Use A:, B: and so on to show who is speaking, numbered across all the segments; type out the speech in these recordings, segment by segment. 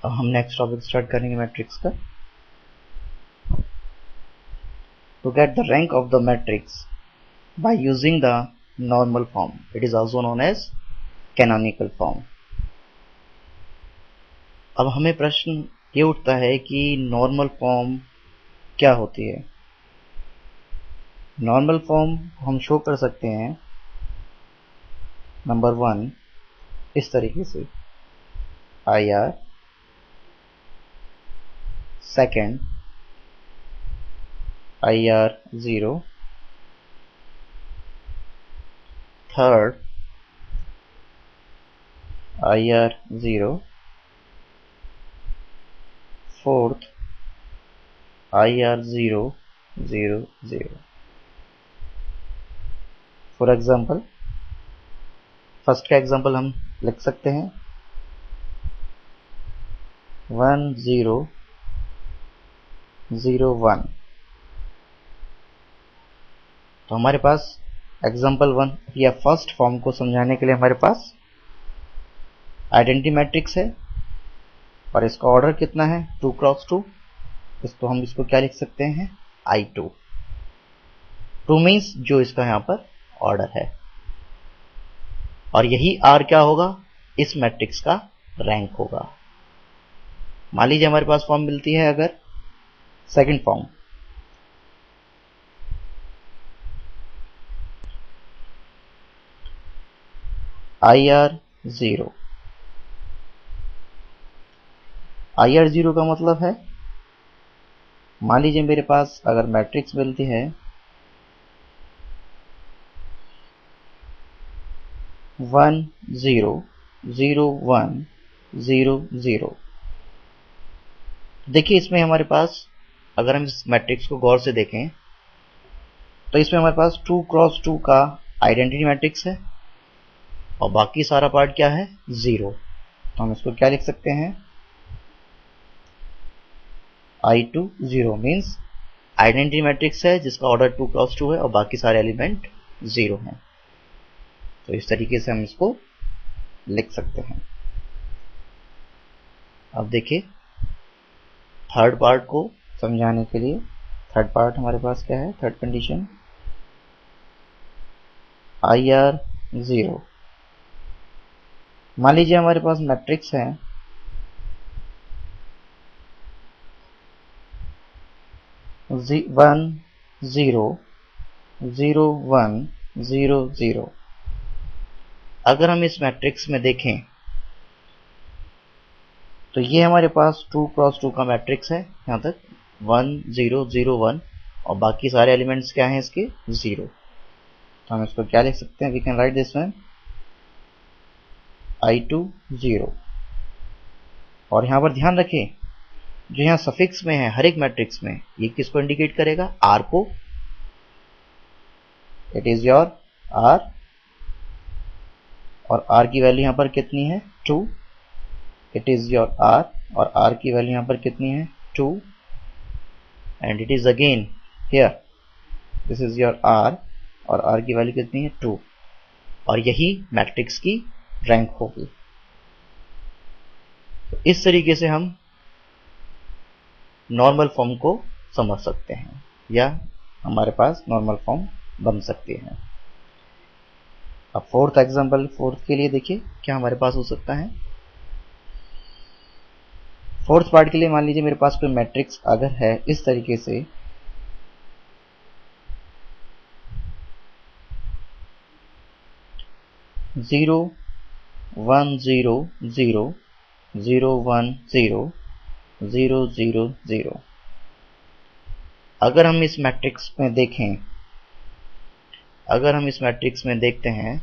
A: अब हम next topic start करेंगे मैट्रिक्स का। To get the rank of the matrix by using the normal form, it is also known as canonical form. अब हमें प्रश्न ये उठता है कि नॉर्मल फॉर्म क्या होती है। नॉर्मल फॉर्म हम शो कर सकते हैं नंबर 1 इस तरीके से IR, second IR0, third IR0, fourth IR0, 0, 0. For example first का एग्जाम्पल हम लिख सकते हैं 1 0 0 1। तो हमारे पास एग्जाम्पल 1 या फर्स्ट फॉर्म को समझाने के लिए हमारे पास आइडेंटिटी मैट्रिक्स है और इसका ऑर्डर कितना है 2 क्रॉस 2। तो हम इसको क्या लिख सकते हैं I2। 2 मीन्स जो इसका यहाँ पर ऑर्डर है, और यही R क्या होगा इस मैट्रिक्स का रैंक होगा। मान लीजिए हमारे पास फॉर्म मिलती है अगर सेकंड फॉर्म IR0। IR0 का मतलब है, मान लीजिए मेरे पास अगर मैट्रिक्स मिलती है 1 0 0 1 0 0। देखिए इसमें हमारे पास अगर हम इस मैट्रिक्स को गौर से देखें तो इसमें हमारे पास 2 क्रॉस 2 का आइडेंटिटी मैट्रिक्स है और बाकी सारा पार्ट क्या है 0। तो हम इसको क्या लिख सकते हैं I2 0 मीन्स आइडेंटिटी मैट्रिक्स है जिसका ऑर्डर 2 क्रॉस 2 है और बाकी सारे एलिमेंट 0 हैं। तो इस तरीके से हम इसको लिख सकते हैं। अब देखिए थर्ड पार्ट को समझाने के लिए, थर्ड पार्ट हमारे पास क्या है, थर्ड कंडीशन IR0। मान लीजिए हमारे पास मैट्रिक्स है 1 0 0 1 0 0। अगर हम इस मैट्रिक्स में देखें तो ये हमारे पास 2 क्रॉस 2 का मैट्रिक्स है यहाँ तक 1 0 0 1 और बाकी सारे एलिमेंट्स क्या हैं इसके 0। तो हम इसको क्या लिख सकते हैं, we can write this one I2 0। और यहाँ पर ध्यान रखें जो यहाँ सफिक्स में है हर एक मैट्रिक्स में ये किसको इंडिकेट करेगा R को। इट इज योर R और R की वैल्यू यहाँ पर कितनी है 2। इट इज योर R और R की वैल्यू यहाँ पर कितनी है 2 and it is again here this is your R और R की वैल्यू कितनी है 2 और यही मैट्रिक्स की रैंक होगी। तो इस तरीके से हम नॉर्मल फॉर्म को समझ सकते हैं या हमारे पास नॉर्मल फॉर्म बन सकती है। अब फोर्थ एग्जांपल, फोर्थ के लिए देखिए क्या हमारे पास हो सकता है। फोर्थ पार्ट के लिए मान लीजिए मेरे पास कोई मैट्रिक्स अगर है इस तरीके से 0 1 0 0 0 1 0 0 0 0। अगर हम इस मैट्रिक्स में देखें, अगर हम इस मैट्रिक्स में देखते हैं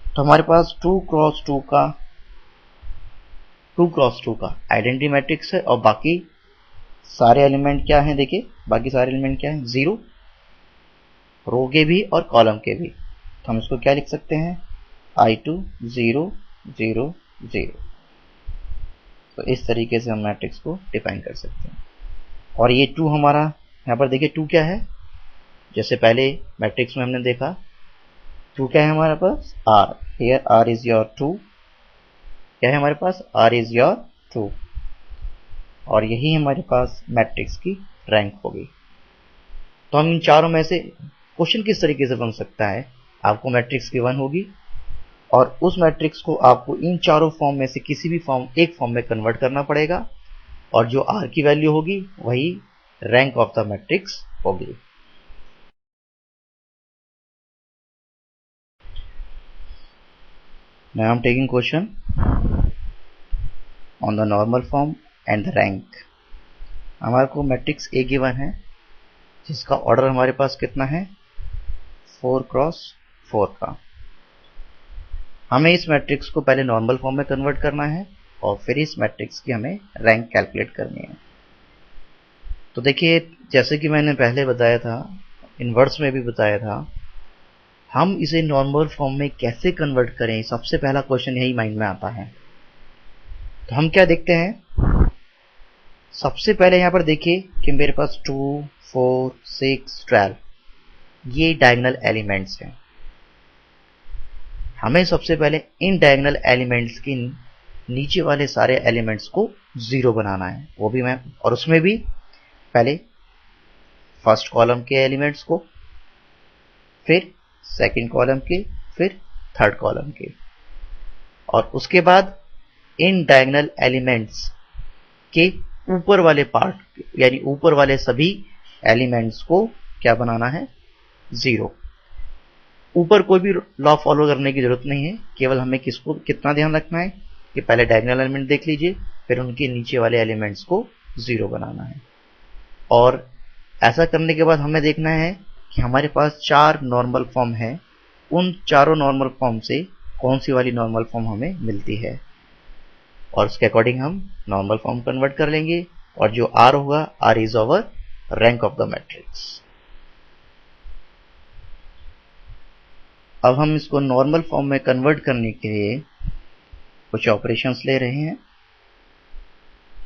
A: तो हमारे पास 2 क्रॉस 2 का आइडेंटिटी मैट्रिक्स है और बाकी सारे एलिमेंट क्या हैं, देखिए बाकी सारे एलिमेंट क्या हैं 0, रो के भी और कॉलम के भी। तो हम इसको क्या लिख सकते हैं I2 0 0 0। तो इस तरीके से हम मैट्रिक्स को डिफाइन कर सकते हैं। और ये 2 हमारा यहाँ पर देखिए 2 क्या है, जैसे पहले मैट्रिक्स में हमने देखा 2 क्या है हमारे पास R, here R is your 2, क्या है हमारे पास R is your 2, और यही हमारे पास मैट्रिक्स की रैंक होगी। तो हम इन चारों में से क्वेश्चन किस तरीके से बन सकता है, आपको मैट्रिक्स की 1 होगी और उस मैट्रिक्स को आपको इन चारों फॉर्म में से किसी भी एक फॉर्म में कन्वर्ट करना पड़ेगा, और जो r की वैल्यू होगी वही रैंक ऑफ द मैट्रिक्स होगी। Now I am taking question on the normal form and the rank। हमारे को मैट्रिक्स A गिवन है जिसका ऑर्डर हमारे पास कितना है 4 क्रॉस 4 का। हमें इस मैट्रिक्स को पहले नॉर्मल फॉर्म में कन्वर्ट करना है और फिर इस मैट्रिक्स की हमें रैंक कैलकुलेट करनी है। तो देखिए, जैसे कि मैंने पहले बताया था, इनवर्स में भी बताया था, हम इसे नॉर्मल फॉर्म में कैसे कन्वर्ट करें, सबसे पहला क्वेश्चन यही माइंड में आता है। तो हम क्या देखते हैं, सबसे पहले यहां पर देखिए कि मेरे पास 2, 4, 6, 12 ये डायगोनल एलिमेंट्स हैं। हमें सबसे पहले इन डायगोनल एलिमेंट्स के नीचे वाले सारे एलिमेंट्स को 0 बनाना है, वो भी मैं, और उसमें भी पहले फर्स्ट कॉलम के एलिमेंट्स को, फिर सेकंड कॉलम के, फिर थर्ड कॉलम के, और उसके बाद इन डायगोनल एलिमेंट्स के ऊपर वाले पार्ट यानी ऊपर वाले सभी एलिमेंट्स को क्या बनाना है 0। ऊपर कोई भी लॉ फॉलो करने की जरूरत नहीं है, केवल हमें किसको कितना ध्यान रखना है कि पहले डायगोनल एलिमेंट देख लीजिए, फिर उनके नीचे वाले एलिमेंट्स को 0 बनाना है। और ऐसा करने के बाद हमें देखना है कि हमारे पास 4 नॉर्मल फॉर्म है, उन चारों नॉर्मल फॉर्म से कौन सी वाली नॉर्मल फॉर्म हमें मिलती है, और उसके अकॉर्डिंग हम नॉर्मल फॉर्म कन्वर्ट कर लेंगे, और जो r होगा, r is our rank of the matrix. अब हम इसको नॉर्मल फॉर्म में कन्वर्ट करने के लिए कुछ ऑपरेशंस ले रहे हैं।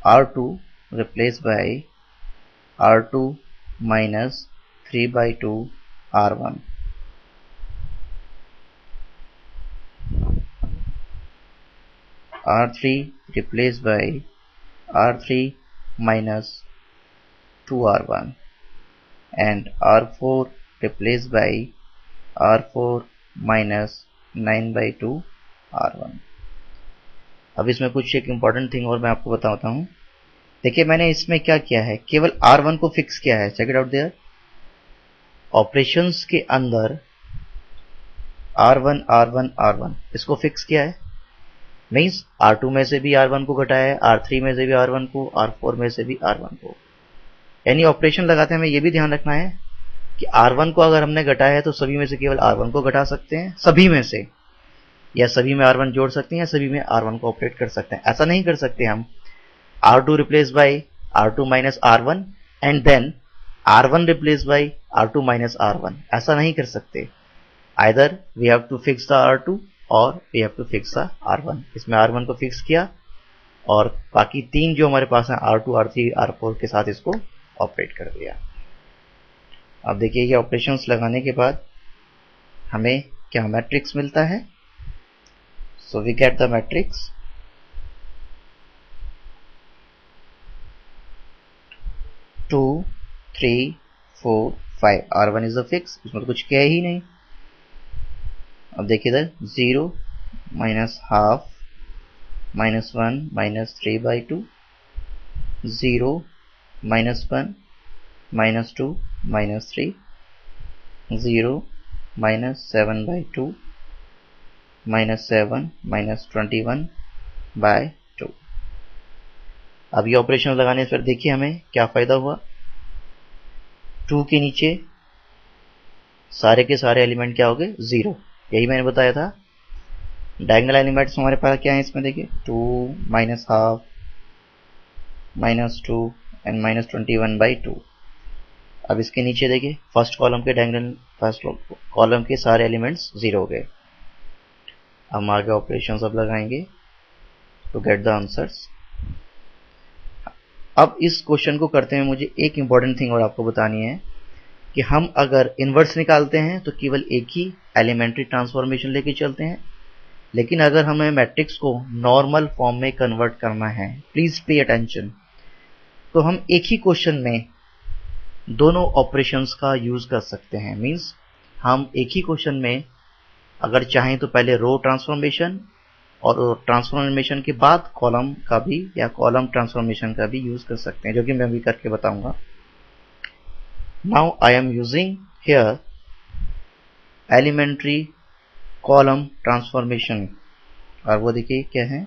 A: r2 replace by r2 minus 3/2 r1, r3 replaced by r3 minus 2r1, and r4 replaced by r4 minus 9/2 r1। अब इसमें कुछ एक इंपॉर्टेंट थिंग और मैं आपको बताता हूं। देखिए, मैंने इसमें क्या किया है, केवल r1 को फिक्स किया है। Check it out there, operations के अंदर r1 r1 r1 इसको फिक्स किया है, मीन्स r2 में से भी r1 को घटाया है, r3 में से भी r1 को, r4 में से भी r1 को। यानी ऑपरेशन लगाते हैं हमें ये भी ध्यान रखना है कि r1 को अगर हमने घटाया है तो सभी में से केवल r1 को घटा सकते हैं, सभी में से, या सभी में r1 जोड़ सकते हैं, या सभी में r1 को ऑपरेट कर सकते हैं। ऐसा नहीं कर सकते हम r2 replace by r2 minus r1 and then r1 replace by r2 minus r1, ऐसा नहीं कर सकते। Either we have to fix the r2 और we have to fix the r1। इसमें r1 को फिक्स किया और बाकी तीन जो हमारे पास है r2, r3, r4 के साथ इसको ऑपरेट कर दिया। अब देखिए, ये ऑपरेशंस लगाने के बाद हमें क्या मैट्रिक्स मिलता है। So we get the matrix 2, 3, 4, 5। r1 is the fix, इसमें तो कुछ किया ही नहीं। अब देखिए इधर 0 minus half minus 1 minus 3/2, 0 minus 1 minus 2 minus 3, 0 minus 7/2 minus 7 minus 21/2। अब ये ऑपरेशन लगाने से देखिए हमें क्या फायदा हुआ। 2 के नीचे सारे के सारे एलिमेंट क्या हो गए 0, यही मैंने बताया था। डायगोनल एलिमेंट्स हमारे पास क्या है इसमें, देखिए 2 minus half minus 2 and minus 21/2। अब इसके नीचे देखिए फर्स्ट कॉलम के डायगोनल, फर्स्ट कॉलम के सारे एलिमेंट्स 0 हो गए। हम आगे ऑपरेशंस अब लगाएंगे टू गेट द आंसर्स। अब इस क्वेश्चन को करते हुए मुझे एक इंपॉर्टेंट थिंग और आपको बतानी है कि हम अगर इनवर्स निकालते हैं तो केवल एक ही एलिमेंट्री ट्रांसफॉर्मेशन लेके चलते हैं, लेकिन अगर हमें मैट्रिक्स को नॉर्मल फॉर्म में कन्वर्ट करना है, प्लीज पे अटेंशन, तो हम एक ही क्वेश्चन में दोनों ऑपरेशंस का यूज कर सकते हैं। मींस हम एक ही क्वेश्चन में अगर चाहें तो पहले रो ट्रांसफॉर्मेशन और ट्रांसफॉर्मेशन के बाद कॉलम का भी या कॉलम ट्रांसफॉर्मेशन का भी यूज कर सकते हैं, जो कि मैं अभी करके बताऊंगा। Now I am using here elementary column transformation, और वो देखिए क्या है,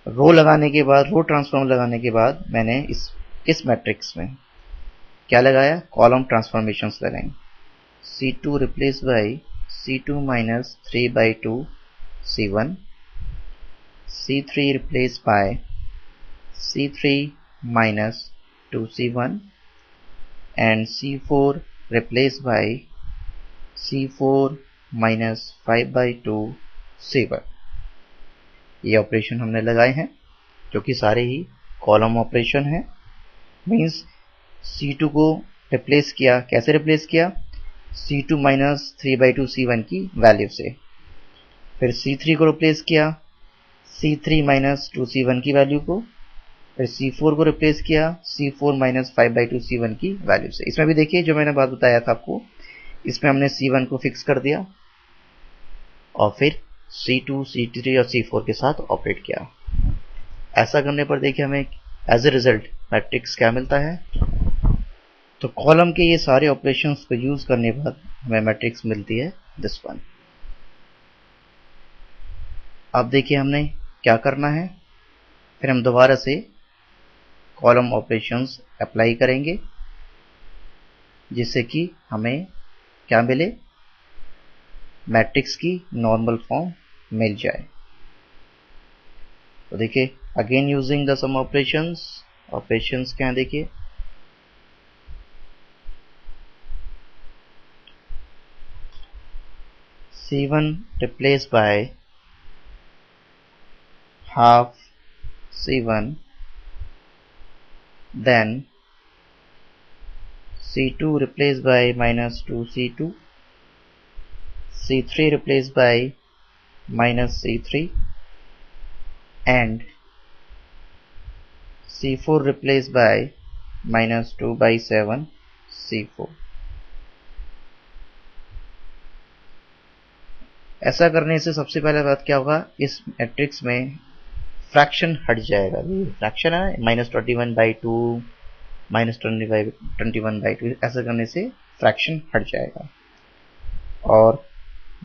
A: रो लगाने के बाद, रो ट्रांसफॉर्म लगाने के बाद मैंने इस मैट्रिक्स में क्या लगाया, कॉलम ट्रांसफॉर्मेशंस लगाएंगे। C2 replace by C2 minus 3/2 C1, C3 replaced by C3 minus 2C1 and C4 replaced by C4 minus 5/2 C1। ये ऑपरेशन हमने लगाए हैं जो कि सारे ही कॉलम ऑपरेशन है। मीन्स C2 को रिप्लेस किया, कैसे रिप्लेस किया, C2 माइनस 3/2 C1 की वैल्यू से। फिर C3 को रिप्लेस किया C3 माइनस 2C1 की वैल्यू को, फिर C4 को रिप्लेस किया C4 माइनस 5/2 C1 की वैल्यू से। इसमें भी देखिए जो मैंने बात बताया था आपको, इसमें हमने C1 को फिक्स कर दिया और फिर C2, C3 और C4 के साथ ऑपरेट किया। ऐसा करने पर देखिए हमें एज ए रिजल्ट मैट्रिक्स क्या मिलता है। तो कॉलम के ये सारे ऑपरेशंस को यूज करने पर हमें मैट्रिक्स मिलती है दिस वन। अब देखिए हमने क्या करना है, फिर हम दोबारा से कॉलम ऑपरेशंस अप्लाई करेंगे जिससे कि हमें क्या मिले, मैट्रिक्स की नॉर्मल फॉर्म मिल जाए। तो देखिए again using the sum operations, operations क्या है देखिए, C1 replaced by half C1, then C2 replaced by minus 2C2, C3 replaced by minus C3 and C4 replaced by minus 2/7 C4। ऐसा करने से सबसे पहले बात क्या होगा, इस मैट्रिक्स में फ्रैक्शन हट जाएगा। फ्रैक्शन है -21/2 -21/2, ऐसा करने से फ्रैक्शन हट जाएगा और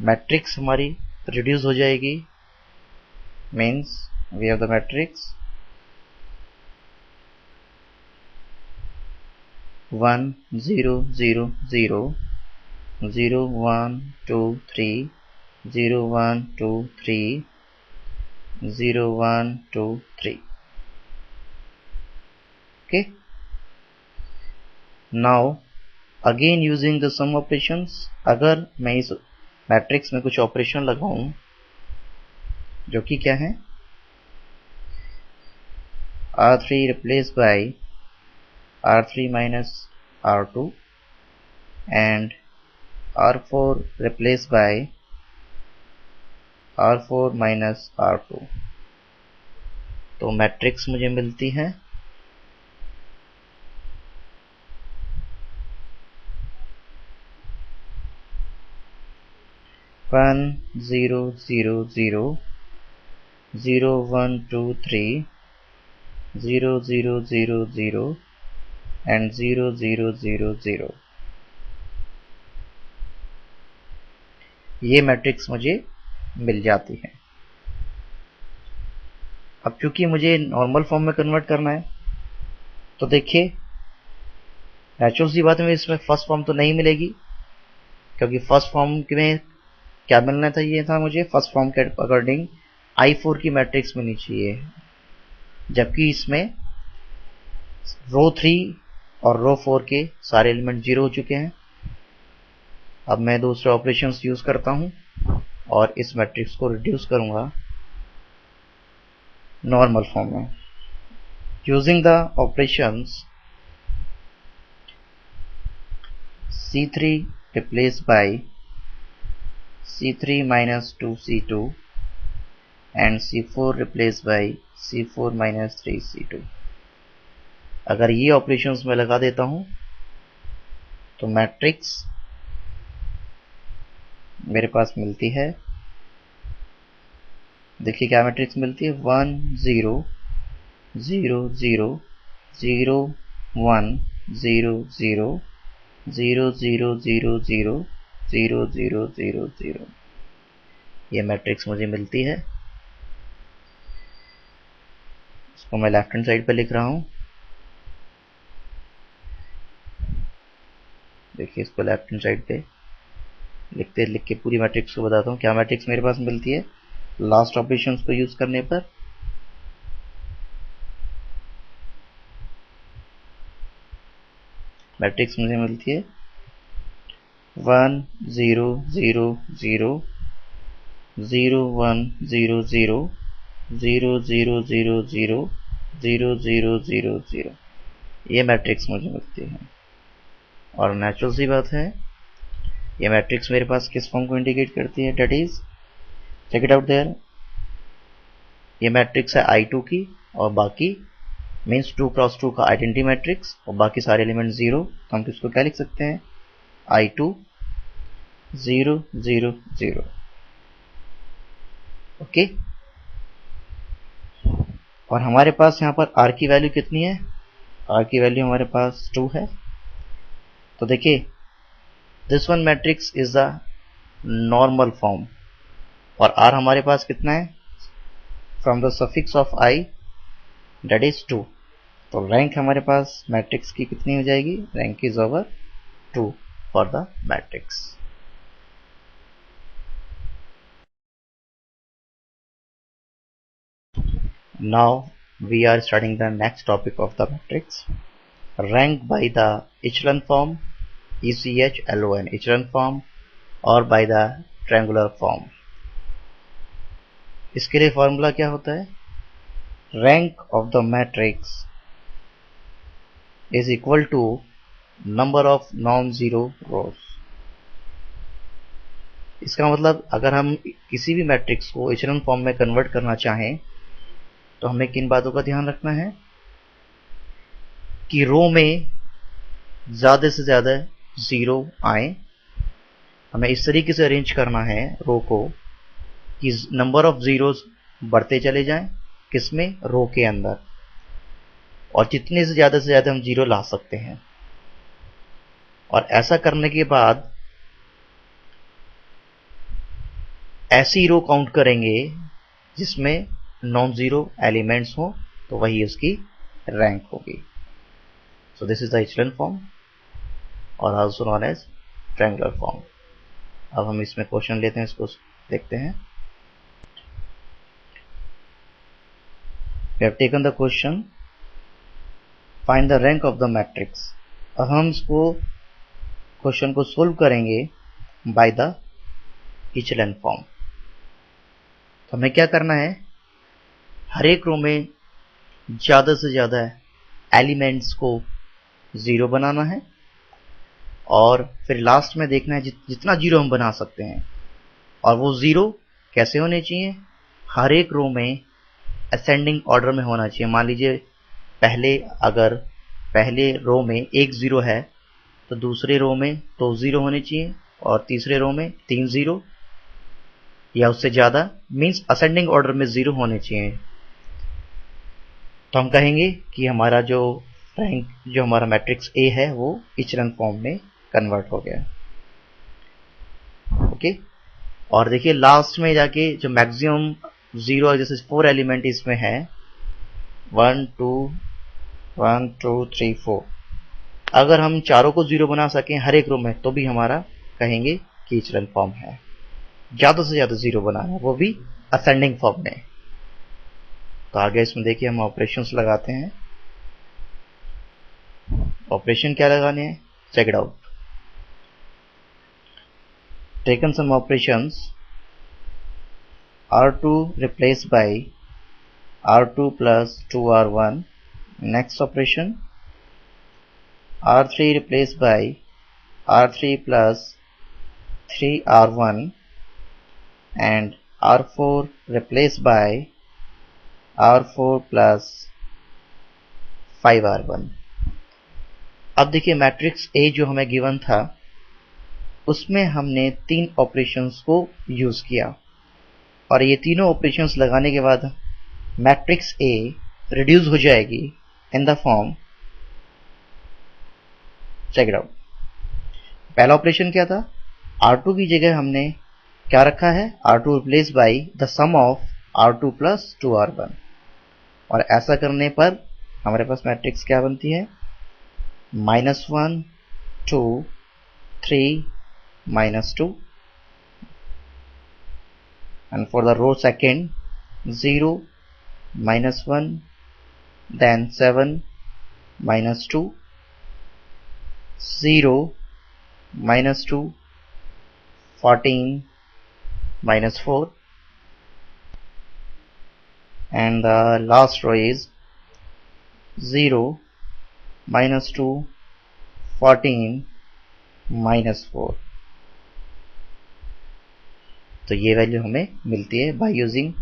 A: मैट्रिक्स हमारी रिड्यूस हो जाएगी। Means we have the matrix 1 0 0 0 0 1 2 3 0 1 2 3 0 1 2 3। okay, now again using the sum operations, अगर मैं इस मैट्रिक्स में कुछ ऑपरेशन लगाऊं जो कि क्या है, R3 replaced by R3 minus R2 and R4 replaced by R4 minus R2, तो मैट्रिक्स मुझे मिलती है 1 0 0 0 0 1 2 3 0 0 0 0 and 0 0 0 0। ये मैट्रिक्स मुझे मिल जाती है। अब चूंकि मुझे नॉर्मल फॉर्म में कन्वर्ट करना है तो देखिए नेचुरल सी बात है, इसमें फर्स्ट फॉर्म तो नहीं मिलेगी क्योंकि फर्स्ट फॉर्म में क्या मिलना था, ये था मुझे फर्स्ट फॉर्म के अकॉर्डिंग I4 की मैट्रिक्स मिलनी चाहिए, जबकि इसमें रो 3 और रो 4 के सारे एलिमेंट 0 हो चुके हैं। अब मैं दूसरे ऑपरेशंस यूज करता हूं और इस मैट्रिक्स को रिड्यूस करूंगा नॉर्मल फॉर्म में using the operations C3 replaced by C3 minus 2C2 and C4 replaced by C4 minus 3C2। अगर ये ऑपरेशंस में लगा देता हूं तो मैट्रिक्स मेरे पास मिलती है, देखिए क्या मैट्रिक्स मिलती है, 1 0 0 0 0 1 0 0 0 0 0 0 0 0 0 0। ये मैट्रिक्स मुझे मिलती है। इसको मैं लेफ्ट हैंड साइड पे लिख रहा हूं। देखिए इसको लेफ्ट हैंड साइड पे लिख के पूरी मैट्रिक्स को बताता हूँ क्या मैट्रिक्स मेरे पास मिलती है लास्ट ऑपरेशंस को यूज करने पर। मैट्रिक्स मुझे मिलती है 1 0 0 0 0 1 0 0 0 0 0 0 0 0 0 0। ये मैट्रिक्स मुझे मिलती है और नेचुरल सी बात है ये मैट्रिक्स मेरे पास किस फॉर्म को इंडिकेट करती है, that is check it out there. ये मैट्रिक्स है I2 की और बाकी मीन्स 2 क्रॉस 2 का आइडेंटिटी मैट्रिक्स और बाकी सारे एलिमेंट 0। तो हम इसको क्या लिख सकते हैं, I2 0 0 0। ओके, और हमारे पास यहाँ पर R की वैल्यू कितनी है, R की वैल्यू हमारे पास 2 है। तो देखिए this one matrix is the normal form और R हमारे पास कितना है, from the suffix of I that is 2। तो रैंक हमारे पास मैट्रिक्स की कितनी हो जाएगी, rank is over 2 for the matrix. Now we are starting the next topic of the matrix, rank by the echelon form, ECHLON echelon form और by the triangular form। इसके लिए formula क्या होता है, rank of the matrix is equal to number of non zero rows. इसका मतलब अगर हम किसी भी मैट्रिक्स को echelon फॉर्म में कन्वर्ट करना चाहें तो हमें किन बातों का ध्यान रखना है कि रो में ज्यादा से ज्यादा जीरो आए। हमें इस तरीके से अरेंज करना है रो को कि नंबर ऑफ जीरोस बढ़ते चले जाएं, किसमें, रो के अंदर, और जितने से ज्यादा हम जीरो ला सकते हैं। और ऐसा करने के बाद ऐसी रो काउंट करेंगे जिसमें नॉन जीरो एलिमेंट्स हो, तो वही उसकी रैंक होगी। So this is the echelon form और also non edge triangular form. अब हम इसमें क्वेश्चन लेते हैं, इसको देखते हैं। We have taken the question, find the rank of the matrix। अब हम इसको क्वेश्चन को सोल्व करेंगे बाय द echelon फॉर्म। तो हमें क्या करना है, हर एक रो में ज्यादा से ज्यादा एलिमेंट्स को जीरो बनाना है और फिर लास्ट में देखना है जितना जीरो हम बना सकते हैं। और वो जीरो कैसे होने चाहिए, हर एक रो में असेंडिंग ऑर्डर में होना चाहिए। मान लीजिए अगर पहले रो में एक जीरो है तो दूसरे रो में 2 जीरो होने चाहिए और तीसरे रो में 3 जीरो या उससे ज्यादा, मींस असेंडिंग ऑर्डर में जीरो होने चाहिए। तो हम कहेंगे कि हमारा जो रैंक, जो हमारा मैट्रिक्स ए है वो echelon फॉर्म में कन्वर्ट हो गया। ओके, और देखिए लास्ट में जाके जो मैक्सिमम जीरो, जैसे 4 एलिमेंट इसमें है 1 2 1 2 3 4, अगर हम चारों को जीरो बना सकें हर एक रो में तो भी हमारा कहेंगे कि echelon फॉर्म है। ज्यादा से ज्यादा जीरो बनाना, वो भी असेंडिंग फॉर्म में। तो आगे इसमें देखिए हम ऑपरेशंस लगाते हैं। ऑपरेशन क्या लगाने हैं, check it out. Taken some operations, R2 replaced by R2 plus 2R1। Next operation, R3 replaced by R3 plus 3R1। and R4 replaced by R4 plus 5R1। अब देखिए मैट्रिक्स A जो हमें given था उसमें हमने 3 ऑपरेशंस को use किया और ये तीनों ऑपरेशंस लगाने के बाद मैट्रिक्स A रिड्यूस हो जाएगी in the form, check it out. पहला ऑपरेशन क्या था, R2 की जगह हमने क्या रखा है, R2 replace by the sum of R2 plus 2R1, और ऐसा करने पर हमारे पास मैट्रिक्स क्या बनती है, -1 2 3 -2, and for the row second 0 -1 then 7 -2 0 -2 14 -4, and the last row is 0 -2 14 -4। तो ये वैल्यू हमें मिलती है बाय यूजिंग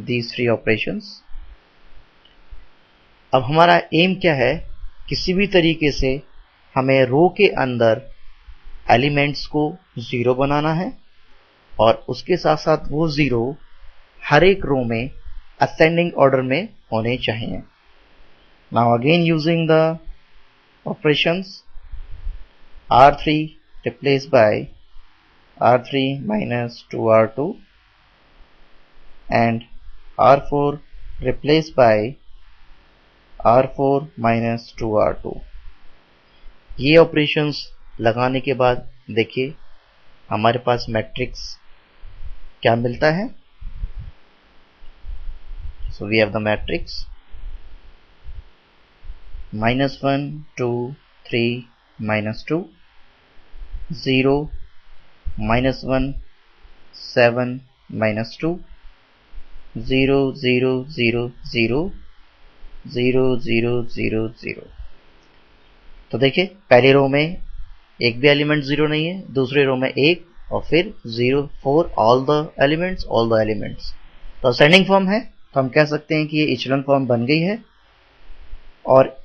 A: दीज 3 ऑपरेशंस। अब हमारा एम क्या है, किसी भी तरीके से हमें रो के अंदर एलिमेंट्स को 0 बनाना है और उसके साथ साथ वो 0 हर एक रो में असेंडिंग ऑर्डर में होने चाहिए। Now again using the operations, R3 replaced by R3 minus 2R2 and R4 replaced by R4 minus 2R2। ये ऑपरेशंस लगाने के बाद देखिए हमारे पास मैट्रिक्स क्या मिलता है। So we have the matrix -1 2 3 -2 0 -1 7 -2 0 0 0 0 0 0 0 0। तो देखिए पहली रो में एक भी एलिमेंट 0 नहीं है, दूसरे रो में एक और फिर 0 फॉर ऑल द एलिमेंट्स। तो असेंडिंग फॉर्म है तो हम कह सकते हैं कि ये इचेलॉन फॉर्म बन गई है। और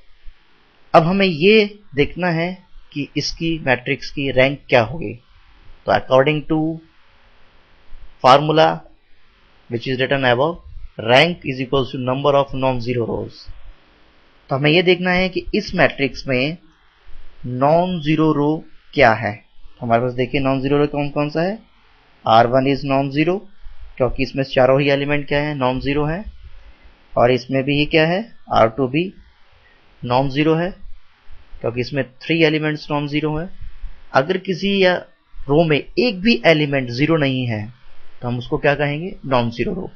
A: अब हमें ये देखना है कि इसकी मैट्रिक्स की रैंक क्या होगी। तो according to formula which is written above, rank is equals to number of non zero rows. तो हमें यह देखना है कि इस मैट्रिक्स में नॉन जीरो रो क्या है। हमारे पास देखिए नॉन जीरो रो कौन कौन सा है, R1 इज नॉन जीरो क्योंकि इसमें चारों ही एलिमेंट क्या है, नॉन जीरो है, और इसमें भी क्या है, R2 भी नॉन जीरो है क्योंकि इसमें 3 एलिमेंट्स नॉन जीरो है। अगर किसी या रो में एक भी एलिमेंट जीरो नहीं है तो हम उसको क्या कहेंगे, नॉन जीरो रो।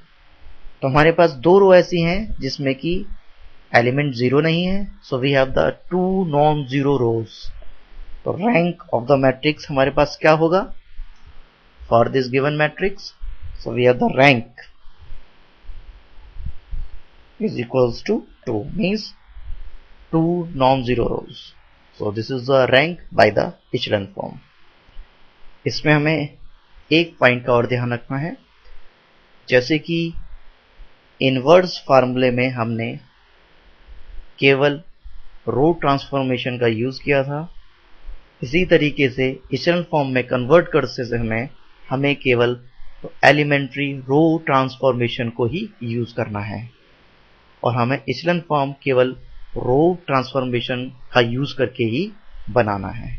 A: तो हमारे पास 2 रो ऐसी हैं जिसमें कि एलिमेंट जीरो नहीं है, so we have the 2 non zero rows. तो रैंक ऑफ द मैट्रिक्स हमारे पास क्या होगा for this given matrix, so we have the rank is equals to 2, means 2 non-zero rows. So this is the rank by the echelon form. इसमें हमें एक point का और ध्यान रखना है, जैसे कि इनवर्स फार्मूले में हमने केवल रो ट्रांसफॉर्मेशन का यूज किया था, इसी तरीके से इचेलॉन फॉर्म में कन्वर्ट करने से हमें केवल एलिमेंट्री रो ट्रांसफॉर्मेशन को ही यूज करना है और हमें इचेलॉन फॉर्म केवल रो ट्रांसफॉर्मेशन का यूज करके ही बनाना है।